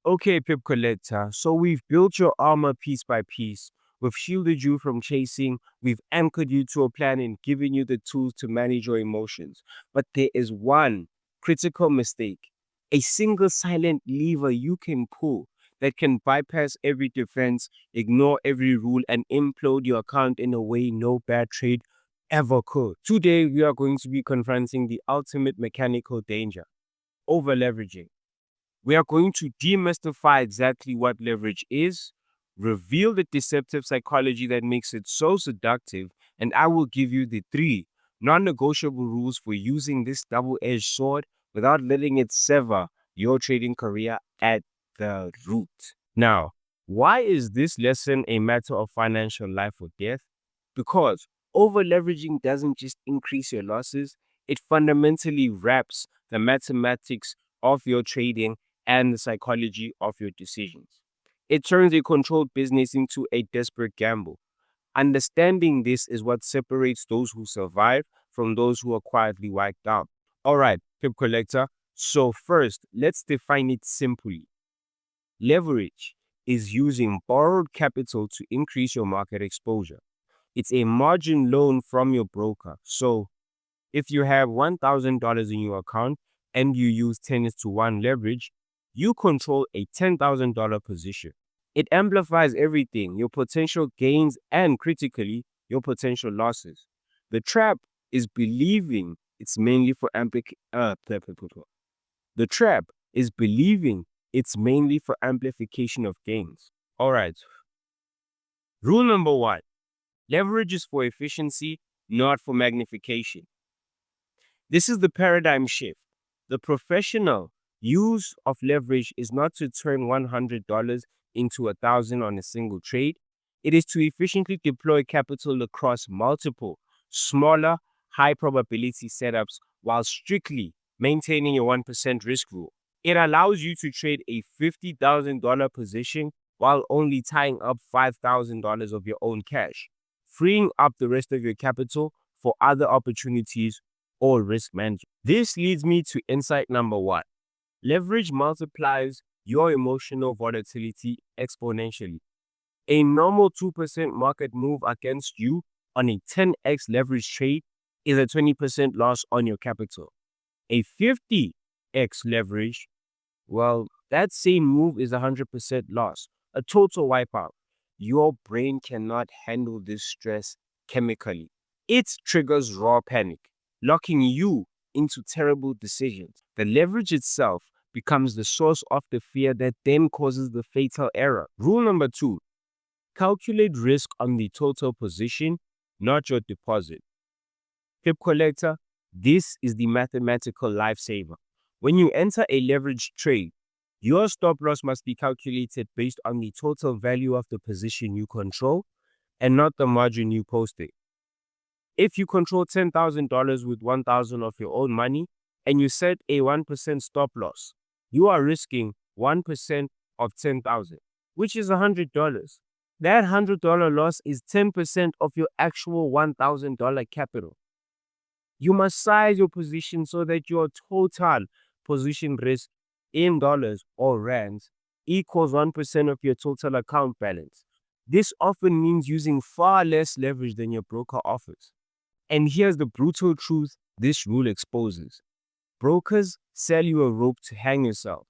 Okay, Pip Collector, so we've built your armor piece by piece. We've shielded you from chasing, we've anchored you to a plan and given you the tools to manage your emotions. But there is one critical mistake, a single silent lever you can pull that can bypass every defense, ignore every rule, and implode your account in a way no bad trade ever could. Today, we are going to be confronting the ultimate mechanical danger, over leveraging. We are going to demystify exactly what leverage is, reveal the deceptive psychology that makes it so seductive, and I will give you the three non negotiable rules for using this double edged sword without letting it sever your trading career at the root. Now, why is this lesson a matter of financial life or death? Because over leveraging doesn't just increase your losses, it fundamentally wraps the mathematics of your trading and the psychology of your decisions. It turns a controlled business into a desperate gamble. Understanding this is what separates those who survive from those who are quietly wiped out. All right, Pip Collector. So, first, let's define it simply. Leverage is using borrowed capital to increase your market exposure. It's a margin loan from your broker. So, if you have $1,000 in your account and you use 10:1 leverage, you control a $10,000 position. It amplifies everything, your potential gains and critically, your potential losses. The trap is believing it's mainly for The trap is believing it's mainly for amplification of gains. All right. Rule number one, leverage is for efficiency, not for magnification. This is the paradigm shift. The professional use of leverage is not to turn $100 into $1,000 on a single trade. It is to efficiently deploy capital across multiple, smaller, high probability setups while strictly maintaining a 1% risk rule. It allows you to trade a $50,000 position while only tying up $5,000 of your own cash, freeing up the rest of your capital for other opportunities or risk management. This leads me to insight number one. Leverage multiplies your emotional volatility exponentially. A normal 2% market move against you on a 10x leverage trade is a 20% loss on your capital. A 50x leverage, well, that same move is a 100% loss, a total wipeout. Your brain cannot handle this stress chemically. It triggers raw panic, locking you into terrible decisions. The leverage itself becomes the source of the fear that then causes the fatal error. Rule number two, calculate risk on the total position, not your deposit. Pip Collector, this is the mathematical lifesaver. When you enter a leveraged trade, your stop loss must be calculated based on the total value of the position you control and not the margin you posted. If you control $10,000 with $1,000 of your own money and you set a 1% stop loss, you are risking 1% of 10,000, which is $100. That $100 loss is 10% of your actual $1,000 capital. You must size your position so that your total position risk in dollars or rands equals 1% of your total account balance. This often means using far less leverage than your broker offers. And here's the brutal truth this rule exposes. Brokers sell you a rope to hang yourself.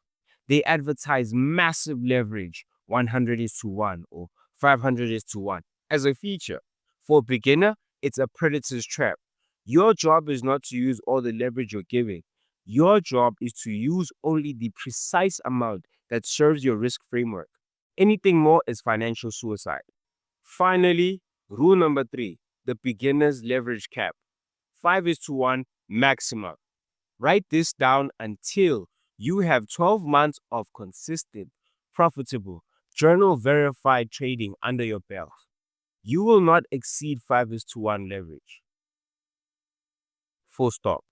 They advertise massive leverage, 100:1 or 500:1, as a feature. For a beginner, it's a predator's trap. Your job is not to use all the leverage you're giving. Your job is to use only the precise amount that serves your risk framework. Anything more is financial suicide. Finally, rule number three, the beginner's leverage cap. 5:1 maximum. Write this down until you have 12 months of consistent, profitable, journal verified trading under your belt. You will not exceed 5:1 leverage. Full stop.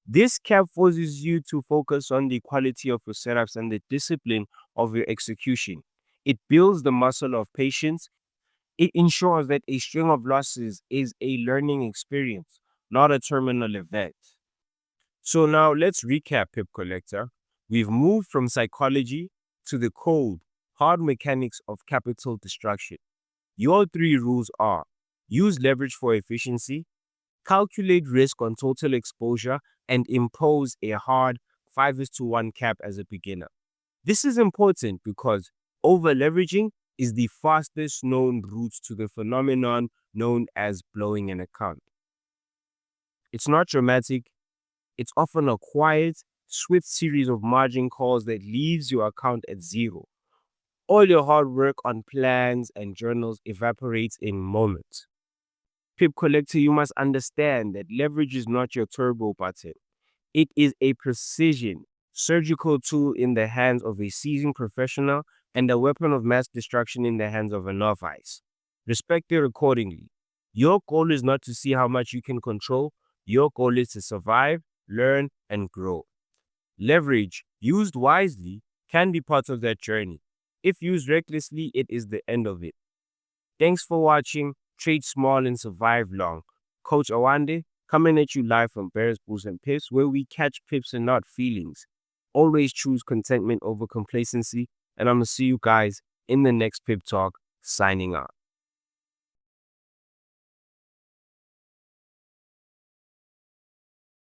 This cap forces you to focus on the quality of your setups and the discipline of your execution. It builds the muscle of patience. It ensures that a string of losses is a learning experience, not a terminal event. So now let's recap, Pip Collector. We've moved from psychology to the cold, hard mechanics of capital destruction. Your three rules are: use leverage for efficiency, calculate risk on total exposure, and impose a hard 5:1 cap as a beginner. This is important because over-leveraging is the fastest known route to the phenomenon known as blowing an account. It's not dramatic, it's often a quiet, swift series of margin calls that leaves your account at zero. All your hard work on plans and journals evaporates in moments. Pip Collector, you must understand that leverage is not your turbo button. It is a precision, surgical tool in the hands of a seasoned professional and a weapon of mass destruction in the hands of a novice. Respect it accordingly. Your goal is not to see how much you can control. Your goal is to survive, learn, and grow. Leverage, used wisely, can be part of that journey. If used recklessly, it is the end of it. Thanks for watching. Trade small and survive long. Coach Awande, coming at you live from Bears, Bulls, and Pips, where we catch pips and not feelings. Always choose contentment over complacency. And I'm going to see you guys in the next Pip Talk. Signing out.